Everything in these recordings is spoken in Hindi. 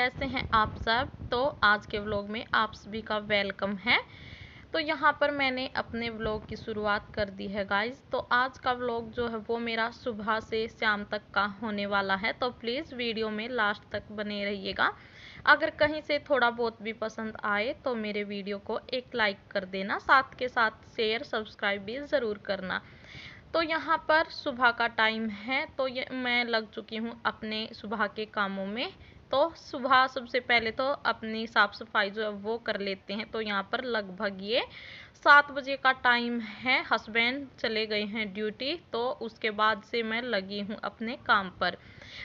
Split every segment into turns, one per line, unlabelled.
कैसे हैं आप सब। तो आज के व्लॉग में आप सभी का वेलकम है। तो यहाँ पर मैंने अपने व्लॉग की शुरुआत कर दी है गाइज। तो आज का व्लॉग जो है वो मेरा सुबह से शाम तक का होने वाला है, तो प्लीज़ वीडियो में लास्ट तक बने रहिएगा। अगर कहीं से थोड़ा बहुत भी पसंद आए तो मेरे वीडियो को एक लाइक कर देना, साथ के साथ शेयर सब्सक्राइब भी ज़रूर करना। तो यहाँ पर सुबह का टाइम है, तो ये मैं लग चुकी हूँ अपने सुबह के कामों में। तो सुबह सबसे पहले तो अपनी साफ सफाई जो है वो कर लेते हैं। तो यहाँ पर लगभग ये 7 बजे का टाइम है। हस्बैंड चले गए हैं ड्यूटी, तो उसके बाद से मैं लगी हूँ अपने काम पर।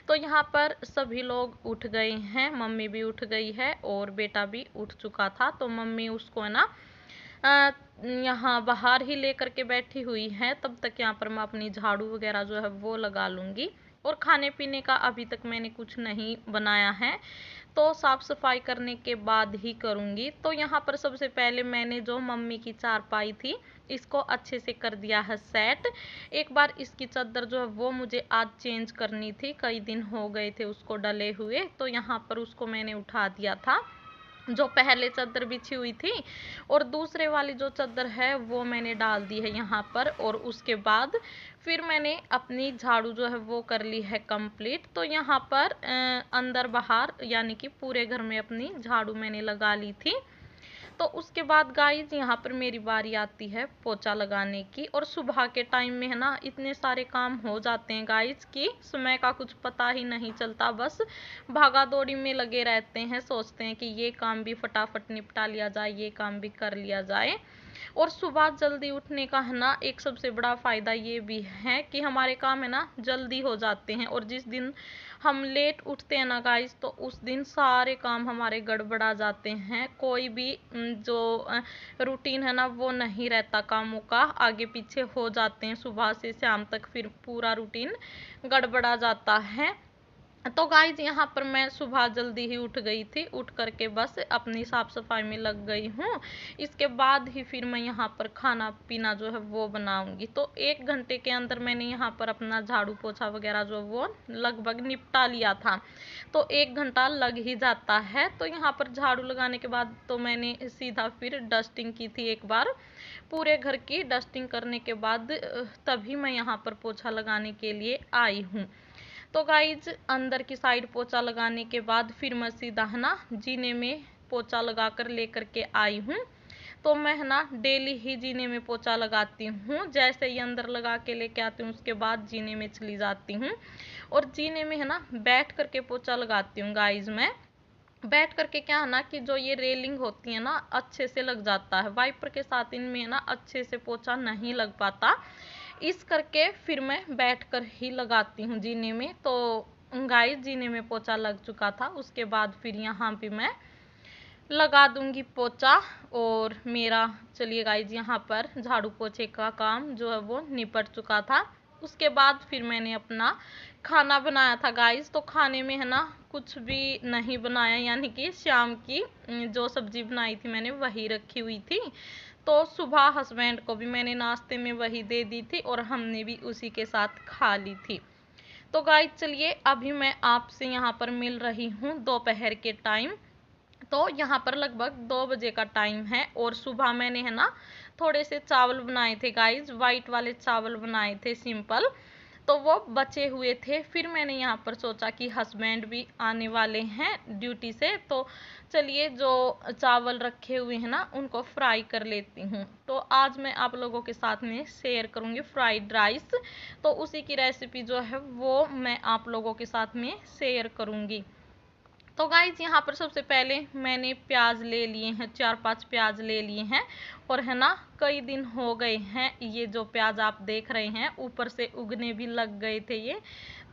तो यहाँ पर सभी लोग उठ गए हैं, मम्मी भी उठ गई है और बेटा भी उठ चुका था। तो मम्मी उसको है ना यहाँ बाहर ही लेकर के बैठी हुई है। तब तक यहाँ पर मैं अपनी झाड़ू वगैरह जो है वो लगा लूँगी। और खाने पीने का अभी तक मैंने कुछ नहीं बनाया है, तो साफ सफाई करने के बाद ही करूँगी। तो यहाँ पर सबसे पहले मैंने जो मम्मी की चारपाई थी इसको अच्छे से कर दिया है सेट। एक बार इसकी चादर जो है वो मुझे आज चेंज करनी थी, कई दिन हो गए थे उसको डले हुए। तो यहाँ पर उसको मैंने उठा दिया था, जो पहले चादर बिछी हुई थी, और दूसरे वाली जो चादर है वो मैंने डाल दी है यहाँ पर। और उसके बाद फिर मैंने अपनी झाड़ू जो है वो कर ली है कंप्लीट। तो यहाँ पर अंदर बाहर यानी कि पूरे घर में अपनी झाड़ू मैंने लगा ली थी। तो उसके बाद गाइज यहाँ पर मेरी बारी आती है पोछा लगाने की। और सुबह के टाइम में है ना इतने सारे काम हो जाते हैं गाइज कि समय का कुछ पता ही नहीं चलता, बस भागा दौड़ी में लगे रहते हैं। सोचते हैं कि ये काम भी फटाफट निपटा लिया जाए, ये काम भी कर लिया जाए। और सुबह जल्दी उठने का है ना एक सबसे बड़ा फायदा ये भी है कि हमारे काम है ना जल्दी हो जाते हैं। और जिस दिन हम लेट उठते हैं ना गाइस, तो उस दिन सारे काम हमारे गड़बड़ा जाते हैं। कोई भी जो रूटीन है ना वो नहीं रहता, कामों का आगे पीछे हो जाते हैं सुबह से शाम तक, फिर पूरा रूटीन गड़बड़ा जाता है। तो गाइज यहाँ पर मैं सुबह जल्दी ही उठ गई थी, उठ करके बस अपनी साफ सफाई में लग गई हूँ। इसके बाद ही फिर मैं यहाँ पर खाना पीना जो है वो बनाऊंगी। तो 1 घंटे के अंदर मैंने यहाँ पर अपना झाड़ू पोछा वगैरह जो वो लगभग निपटा लिया था। तो 1 घंटा लग ही जाता है। तो यहाँ पर झाड़ू लगाने के बाद तो मैंने सीधा फिर डस्टिंग की थी एक बार। पूरे घर की डस्टिंग करने के बाद तभी मैं यहाँ पर पोछा लगाने के लिए आई हूँ। तो गाइज अंदर की साइड पोछा लगाने के बाद फिर मैं सीधा है ना जीने में पोछा लगा कर लेकर के आई हूँ। तो मैं है ना डेली ही जीने में पोछा लगाती हूँ। जैसे ही अंदर लगा के लेके आती हूँ उसके बाद जीने में चली जाती हूँ। और जीने में है ना बैठ करके पोछा लगाती हूँ गाइज। मैं बैठ करके क्या है ना कि जो ये रेलिंग होती है ना अच्छे से लग जाता है, वाइपर के साथ इनमें ना अच्छे से पोछा नहीं लग पाता। इस करके फिर मैं बैठ कर ही लगाती हूँ जीने में। तो गाइस जीने में पोछा लग चुका था, उसके बाद फिर यहाँ भी मैं लगा दूंगी पोछा। और मेरा चलिए गाइज यहाँ पर झाड़ू पोछे का काम जो है वो निपट चुका था। उसके बाद फिर मैंने अपना खाना बनाया था गाइज। तो खाने में है ना कुछ भी नहीं बनाया, यानी कि शाम की जो सब्जी बनाई थी मैंने वही रखी हुई थी। तो सुबह हस्बैंड को भी मैंने नाश्ते में वही दे दी थी और हमने भी उसी के साथ खा ली थी। तो गाइज चलिए अभी मैं आपसे यहाँ पर मिल रही हूँ दोपहर के टाइम। तो यहाँ पर लगभग 2 बजे का टाइम है। और सुबह मैंने है ना थोड़े से चावल बनाए थे गाइज, वाइट वाले चावल बनाए थे सिंपल। तो वो बचे हुए थे। फिर मैंने यहाँ पर सोचा कि हस्बैंड भी आने वाले हैं ड्यूटी से, तो चलिए जो चावल रखे हुए हैं ना उनको फ्राई कर लेती हूँ। तो आज मैं आप लोगों के साथ में शेयर करूँगी फ्राइड राइस। तो उसी की रेसिपी जो है वो मैं आप लोगों के साथ में शेयर करूँगी। तो गाइज यहाँ पर सबसे पहले मैंने प्याज ले लिए हैं, 4-5 प्याज ले लिए हैं। और है ना कई दिन हो गए हैं, ये जो प्याज आप देख रहे हैं ऊपर से उगने भी लग गए थे ये।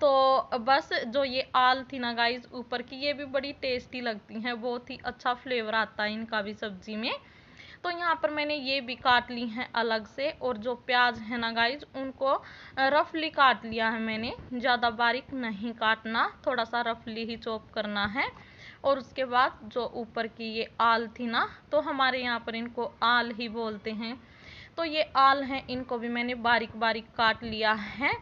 तो बस जो ये आल थी ना गाइज ऊपर की, ये भी बड़ी टेस्टी लगती हैं, बहुत ही अच्छा फ्लेवर आता है इनका भी सब्जी में। तो यहाँ पर मैंने ये भी काट ली हैं अलग से। और जो प्याज है ना गाइज उनको रफली काट लिया है मैंने, ज़्यादा बारीक नहीं काटना, थोड़ा सा रफली ही चॉप करना है। और उसके बाद जो ऊपर की ये आल थी ना, तो हमारे यहाँ पर इनको आल ही बोलते हैं। तो ये आल हैं, इनको भी मैंने बारीक बारीक काट लिया है।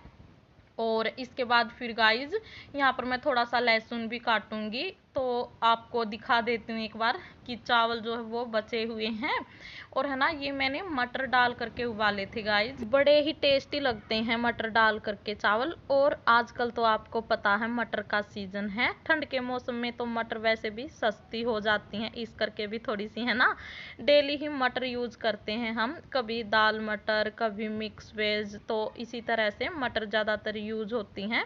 और इसके बाद फिर गाइज यहाँ पर मैं थोड़ा सा लहसुन भी काटूंगी। तो आपको दिखा देती हूँ एक बार कि चावल जो है वो बचे हुए हैं। और है ना, ये मैंने मटर डाल करके उबाले थे गाइस, बड़े ही टेस्टी लगते हैं मटर डाल करके चावल। और आजकल तो आपको पता है मटर का सीजन है, ठंड के मौसम में तो मटर वैसे भी सस्ती हो जाती हैं, इस करके भी थोड़ी सी है ना डेली ही मटर यूज करते हैं हम, कभी दाल मटर कभी मिक्स वेज, तो इसी तरह से मटर ज़्यादातर यूज होती हैं।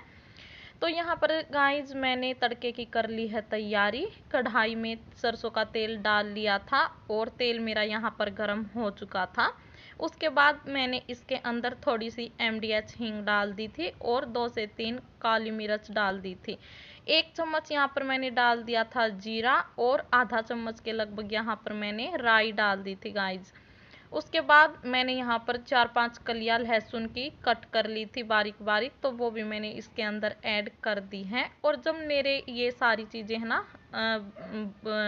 तो यहाँ पर गाइस मैंने तड़के की कर ली है तैयारी। कढ़ाई में सरसों का तेल डाल लिया था और तेल मेरा यहाँ पर गर्म हो चुका था। उसके बाद मैंने इसके अंदर थोड़ी सी MDH हींग डाल दी थी और 2 से 3 काली मिर्च डाल दी थी। 1 चम्मच यहाँ पर मैंने डाल दिया था जीरा और आधा चम्मच के लगभग यहाँ पर मैंने राई डाल दी थी गाइस। उसके बाद मैंने यहाँ पर 4-5 कलियां लहसुन की कट कर ली थी बारीक बारीक, तो वो भी मैंने इसके अंदर ऐड कर दी हैं। और जब मेरे ये सारी चीज़ें है ना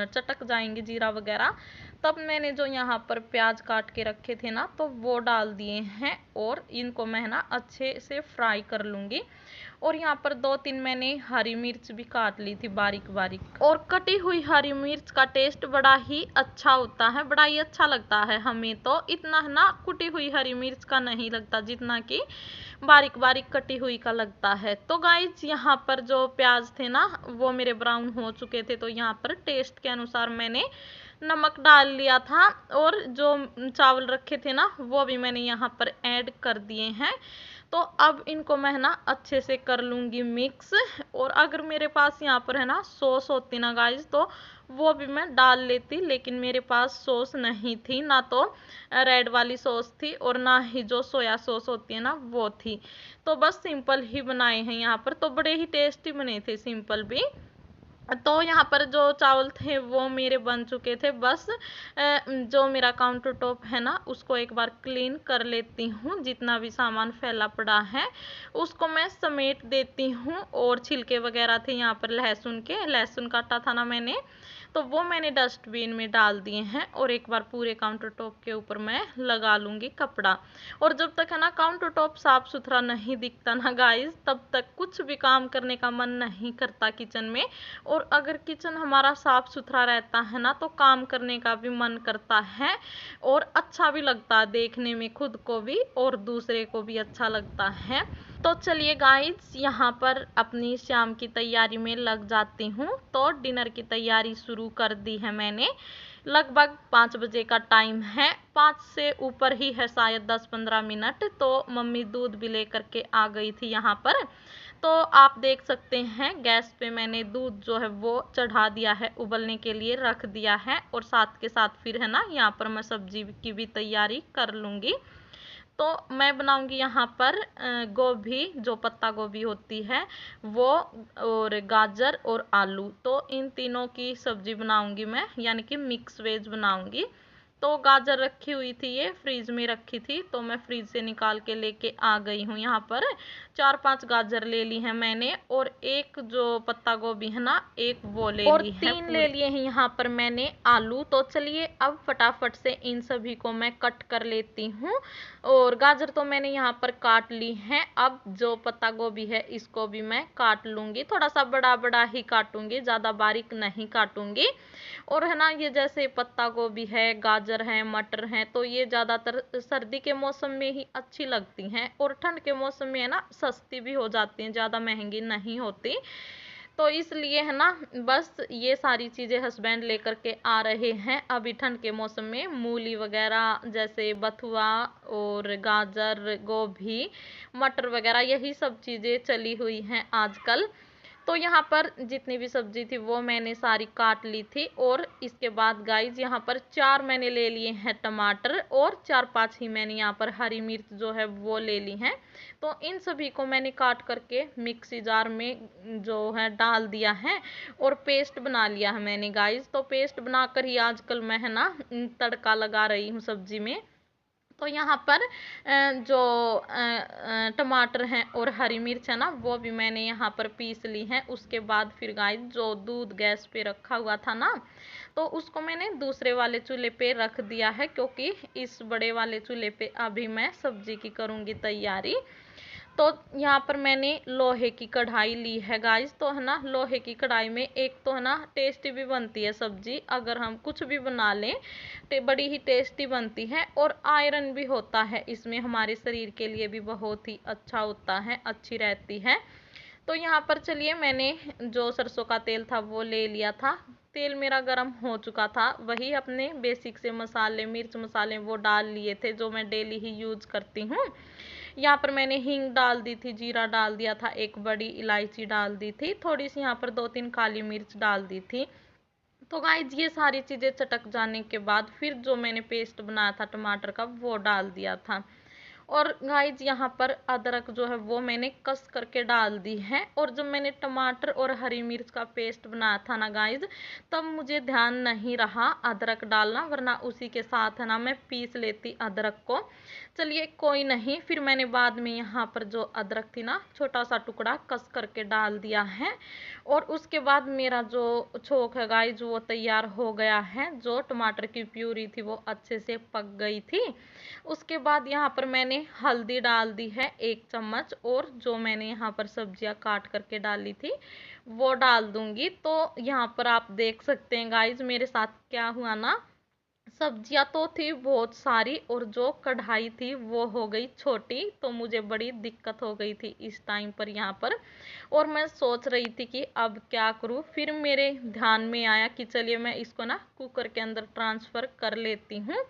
चटक जाएंगी जीरा वगैरह, तब मैंने जो यहाँ पर प्याज काट के रखे थे ना तो वो डाल दिए हैं और इनको मैं ना अच्छे से फ्राई कर लूँगी। और यहाँ पर 2-3 मैंने हरी मिर्च भी काट ली थी बारीक बारीक। और कटी हुई हरी मिर्च का टेस्ट बड़ा ही अच्छा होता है, बड़ा ही अच्छा लगता है हमें, तो इतना है ना कुटी हुई हरी मिर्च का नहीं लगता जितना कि बारीक बारीक कटी हुई का लगता है। तो गाइज यहाँ पर जो प्याज थे ना वो मेरे ब्राउन हो चुके थे, तो यहाँ पर टेस्ट के अनुसार मैंने नमक डाल लिया था और जो चावल रखे थे ना वो भी मैंने यहाँ पर ऐड कर दिए हैं। तो अब इनको मैं ना अच्छे से कर लूँगी मिक्स। और अगर मेरे पास यहाँ पर है ना सॉस होती ना गाइस तो वो भी मैं डाल लेती, लेकिन मेरे पास सॉस नहीं थी, ना तो रेड वाली सॉस थी और ना ही जो सोया सॉस होती है ना वो थी। तो बस सिंपल ही बनाए हैं यहाँ पर, तो बड़े ही टेस्टी बने थे सिंपल भी। तो यहाँ पर जो चावल थे वो मेरे बन चुके थे, बस जो मेरा काउंटर टॉप है ना उसको एक बार क्लीन कर लेती हूँ, जितना भी सामान फैला पड़ा है उसको मैं समेट देती हूँ। और छिलके वगैरह थे यहाँ पर लहसुन के, लहसुन काटा था ना मैंने, तो वो मैंने डस्टबिन में डाल दिए हैं। और एक बार पूरे काउंटर टॉप के ऊपर मैं लगा लूँगी कपड़ा। और जब तक है ना काउंटर टॉप साफ सुथरा नहीं दिखता ना गाइस, तब तक कुछ भी काम करने का मन नहीं करता किचन में। और अगर किचन हमारा साफ सुथरा रहता है ना तो काम करने का भी मन करता है और अच्छा भी लगता है देखने में, खुद को भी और दूसरे को भी अच्छा लगता है। तो चलिए गाइस यहाँ पर अपनी शाम की तैयारी में लग जाती हूँ। तो डिनर की तैयारी शुरू कर दी है मैंने, लगभग 5 बजे का टाइम है, 5 से ऊपर ही है शायद 10-15 मिनट। तो मम्मी दूध भी लेकर के आ गई थी यहाँ पर। तो आप देख सकते हैं गैस पे मैंने दूध जो है वो चढ़ा दिया है, उबलने के लिए रख दिया है। और साथ के साथ फिर है ना यहाँ पर मैं सब्जी की भी तैयारी कर लूँगी। तो मैं बनाऊंगी यहाँ पर गोभी, जो पत्ता गोभी होती है वो, और गाजर और आलू, तो इन तीनों की सब्जी बनाऊंगी मैं, यानी कि मिक्स वेज बनाऊंगी। तो गाजर रखी हुई थी, ये फ्रीज में रखी थी, तो मैं फ्रीज से निकाल के लेके आ गई हूँ। यहाँ पर 4-5 गाजर ले ली है मैंने और एक जो पत्ता गोभी है ना एक वो ले ली है, और 3 ले लिए हैं यहाँ पर मैंने आलू। तो चलिए अब फटाफट से इन सभी को मैं कट कर लेती हूँ। और गाजर तो मैंने यहाँ पर काट ली है, अब जो पत्ता गोभी है इसको भी मैं काट लूँगी, थोड़ा सा बड़ा बड़ा ही काटूंगी, ज़्यादा बारीक नहीं काटूंगी। और है ना ये जैसे पत्ता गोभी है, गाजर है, मटर है, तो ये ज़्यादातर सर्दी के मौसम में ही अच्छी लगती हैं और ठंड के मौसम में है ना सस्ती भी हो जाती हैं, ज़्यादा महंगी नहीं होती। तो इसलिए है ना बस ये सारी चीज़ें हस्बैंड लेकर के आ रहे हैं अभी ठंड के मौसम में, मूली वगैरह जैसे बथुआ और गाजर गोभी मटर वगैरह यही सब चीज़ें चली हुई हैं आजकल। तो यहाँ पर जितनी भी सब्जी थी वो मैंने सारी काट ली थी। और इसके बाद गाइज यहाँ पर 4 मैंने ले लिए हैं टमाटर और 4-5 ही मैंने यहाँ पर हरी मिर्च जो है वो ले ली हैं। तो इन सभी को मैंने काट करके मिक्सी जार में जो है डाल दिया है और पेस्ट बना लिया है मैंने गाइज। तो पेस्ट बनाकर ही आजकल मैं है ना तड़का लगा रही हूँ सब्जी में। तो यहाँ पर जो टमाटर हैं और हरी मिर्च है ना वो भी मैंने यहाँ पर पीस ली है। उसके बाद फिर गाइस जो दूध गैस पे रखा हुआ था ना तो उसको मैंने दूसरे वाले चूल्हे पे रख दिया है, क्योंकि इस बड़े वाले चूल्हे पे अभी मैं सब्जी की करूँगी तैयारी। तो यहाँ पर मैंने लोहे की कढ़ाई ली है गाइस। तो है ना, लोहे की कढ़ाई में एक तो है ना टेस्टी भी बनती है सब्जी, अगर हम कुछ भी बना लें बड़ी ही टेस्टी बनती है। और आयरन भी होता है इसमें, हमारे शरीर के लिए भी बहुत ही अच्छा होता है, अच्छी रहती है। तो यहाँ पर चलिए, मैंने जो सरसों का तेल था वो ले लिया था। तेल मेरा गर्म हो चुका था, वही अपने बेसिक से मसाले, मिर्च मसाले वो डाल लिए थे जो मैं डेली ही यूज करती हूँ। यहाँ पर मैंने हींग डाल दी थी, जीरा डाल दिया था, एक बड़ी इलायची डाल दी थी, थोड़ी सी यहाँ पर 2-3 काली मिर्च डाल दी थी। तो गाइस ये सारी चीज़ें चटक जाने के बाद फिर जो मैंने पेस्ट बनाया था टमाटर का वो डाल दिया था। और गाइज यहाँ पर अदरक जो है वो मैंने कस करके डाल दी है। और जब मैंने टमाटर और हरी मिर्च का पेस्ट बनाया था ना गाइज, तब मुझे ध्यान नहीं रहा अदरक डालना, वरना उसी के साथ है ना मैं पीस लेती अदरक को। चलिए कोई नहीं, फिर मैंने बाद में यहाँ पर जो अदरक थी ना छोटा सा टुकड़ा कस करके डाल दिया है। और उसके बाद मेरा जो छोंक है गाइज वो तैयार हो गया है। जो टमाटर की प्यूरी थी वो अच्छे से पक गई थी। उसके बाद यहाँ पर मैंने हल्दी डाल दी है 1 चम्मच, और जो मैंने यहाँ पर सब्जियां काट करके डाली थी वो डाल दूंगी। तो यहाँ पर आप देख सकते हैं गाइज मेरे साथ क्या हुआ ना, सब्जियां तो थी बहुत सारी और जो कढ़ाई थी वो हो गई छोटी। तो मुझे बड़ी दिक्कत हो गई थी इस टाइम पर यहाँ पर। और मैं सोच रही थी कि अब क्या करूँ, फिर मेरे ध्यान में आया कि चलिए मैं इसको ना कुकर के अंदर ट्रांसफ़र कर लेती हूँ।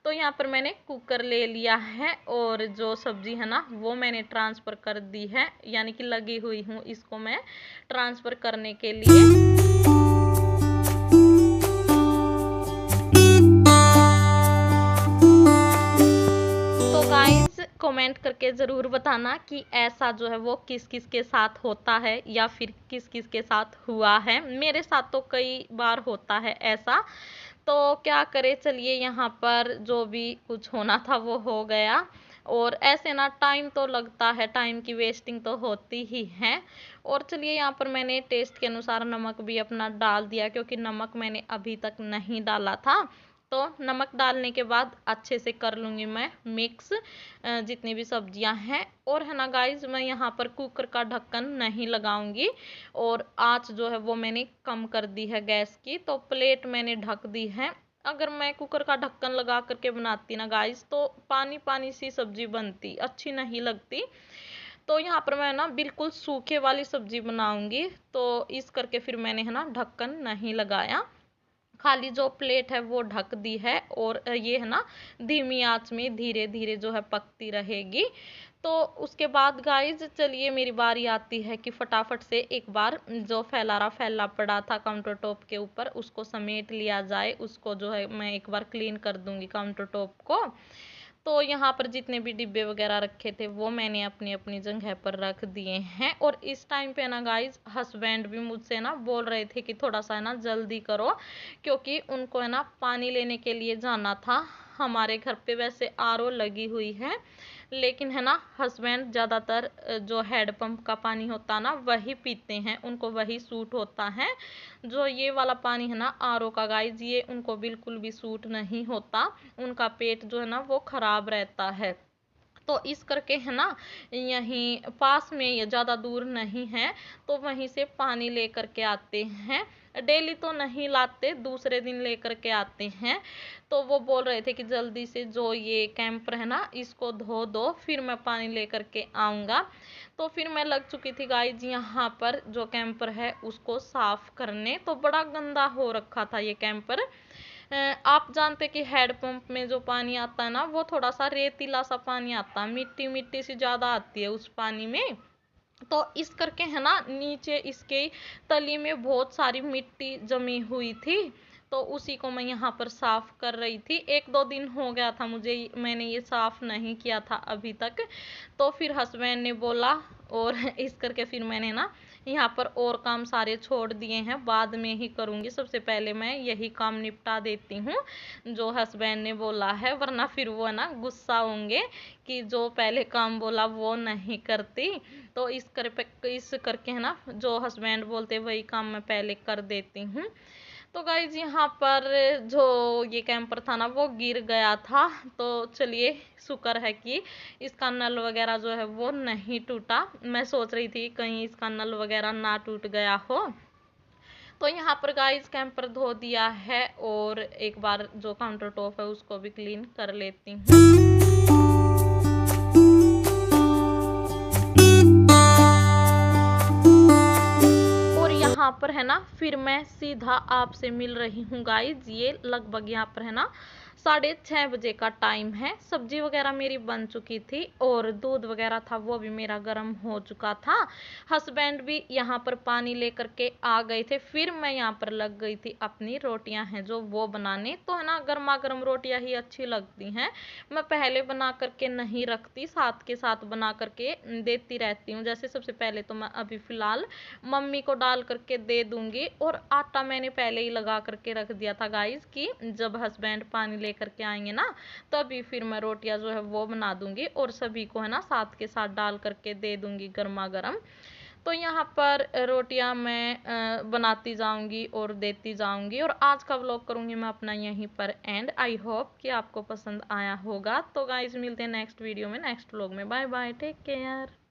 तो यहाँ पर मैंने कुकर ले लिया है और जो सब्जी है ना वो मैंने ट्रांसफ़र कर दी है, यानी कि लगी हुई हूँ इसको मैं ट्रांसफ़र करने के लिए। तो गाइस कमेंट करके ज़रूर बताना कि ऐसा जो है वो किस किस के साथ होता है या फिर किस किस के साथ हुआ है। मेरे साथ तो कई बार होता है ऐसा। तो क्या करे, चलिए यहाँ पर जो भी कुछ होना था वो हो गया। और ऐसे ना टाइम तो लगता है, टाइम की वेस्टिंग तो होती ही है। और चलिए यहाँ पर मैंने टेस्ट के अनुसार नमक भी अपना डाल दिया, क्योंकि नमक मैंने अभी तक नहीं डाला था। तो नमक डालने के बाद अच्छे से कर लूँगी मैं मिक्स जितनी भी सब्जियां हैं। और है ना गाइज, मैं यहाँ पर कुकर का ढक्कन नहीं लगाऊंगी और आँच जो है वो मैंने कम कर दी है गैस की। तो प्लेट मैंने ढक दी है। अगर मैं कुकर का ढक्कन लगा करके बनाती ना गाइज तो पानी पानी सी सब्जी बनती, अच्छी नहीं लगती। तो यहाँ पर मैं ना बिल्कुल सूखे वाली सब्जी बनाऊंगी, तो इस करके फिर मैंने है ना ढक्कन नहीं लगाया, खाली जो प्लेट है वो ढक दी है। और ये है ना धीमी आंच में धीरे धीरे जो है पकती रहेगी। तो उसके बाद गाइज चलिए मेरी बारी आती है कि फटाफट से एक बार जो फैला पड़ा था काउंटर टॉप के ऊपर उसको समेट लिया जाए। उसको जो है मैं एक बार क्लीन कर दूंगी काउंटर टॉप को। तो यहाँ पर जितने भी डिब्बे वगैरह रखे थे वो मैंने अपनी अपनी जगह पर रख दिए हैं। और इस टाइम पे ना गाइज हस्बैंड भी मुझसे ना बोल रहे थे कि थोड़ा सा ना जल्दी करो, क्योंकि उनको है ना पानी लेने के लिए जाना था। हमारे घर पे वैसे आरओ लगी हुई है, लेकिन है ना हस्बैंड ज़्यादातर जो हैंडपंप का पानी होता ना वही पीते हैं, उनको वही सूट होता है। जो ये वाला पानी है ना आरओ का गाइज, ये उनको बिल्कुल भी सूट नहीं होता, उनका पेट जो है ना वो खराब रहता है। तो इस करके है ना यहीं पास में, ये ज़्यादा दूर नहीं है, तो वहीं से पानी लेकर के आते हैं। डेली तो नहीं लाते, दूसरे दिन लेकर के आते हैं। तो वो बोल रहे थे कि जल्दी से जो ये कैंपर है ना इसको धो दो, फिर मैं पानी लेकर के आऊँगा। तो फिर मैं लग चुकी थी गाइज यहाँ पर जो कैंपर है उसको साफ करने। तो बड़ा गंदा हो रखा था ये कैंपर। आप जानते कि हैंडपंप में जो पानी आता है ना वो थोड़ा सा रेतीला सा पानी आता है, मिट्टी मिट्टी सी ज्यादा आती है उस पानी में। तो इस करके है ना नीचे इसके तली में बहुत सारी मिट्टी जमी हुई थी। तो उसी को मैं यहाँ पर साफ कर रही थी। 1-2 दिन हो गया था मुझे, मैंने ये साफ नहीं किया था अभी तक। तो फिर हस्बैंड ने बोला, और इस करके फिर मैंने ना यहाँ पर और काम सारे छोड़ दिए हैं, बाद में ही करूँगी, सबसे पहले मैं यही काम निपटा देती हूँ जो हस्बैंड ने बोला है। वरना फिर वो ना गुस्सा होंगे कि जो पहले काम बोला वो नहीं करती। तो इस करके है ना जो हस्बैंड बोलते वही काम मैं पहले कर देती हूँ। तो गाइज यहाँ पर जो ये कैंपर था ना वो गिर गया था। तो चलिए शुक्र है कि इसका नल वगैरह जो है वो नहीं टूटा। मैं सोच रही थी कहीं इसका नल वगैरह ना टूट गया हो। तो यहाँ पर गाइस कैंपर धो दिया है और एक बार जो काउंटर टॉप है उसको भी क्लीन कर लेती हूँ। और यहाँ पर है ना फिर मैं सीधा आपसे मिल रही हूँ गाइज। ये लगभग यहाँ पर है ना 6:30 बजे का टाइम है। सब्जी वगैरह मेरी बन चुकी थी और दूध वगैरह था वो भी मेरा गर्म हो चुका था। हस्बैंड भी यहाँ पर पानी लेकर के आ गए थे। फिर मैं यहाँ पर लग गई थी अपनी रोटियां हैं जो वो बनाने। तो है ना गर्मा गर्म रोटियां ही अच्छी लगती हैं। मैं पहले बना करके नहीं रखती, साथ के साथ बना करके देती रहती हूँ। जैसे सबसे पहले तो मैं अभी फिलहाल मम्मी को डाल करके दे दूंगी। और आटा मैंने पहले ही लगा करके रख दिया था गाइस कि जब हस्बैंड पानी लेकर के आएंगे ना तभी फिर मैं रोटियां जो है वो बना दूंगी और सभी को है ना साथ के साथ डाल करके दे दूंगी गर्मा गर्म। तो यहाँ पर रोटियां मैं बनाती जाऊंगी और देती जाऊंगी। और आज का व्लॉग करूंगी मैं अपना यहीं पर एंड। आई होप कि आपको पसंद आया होगा। तो गाइस मिलते हैं नेक्स्ट वीडियो में, नेक्स्ट व्लॉग में। Bye bye, take care.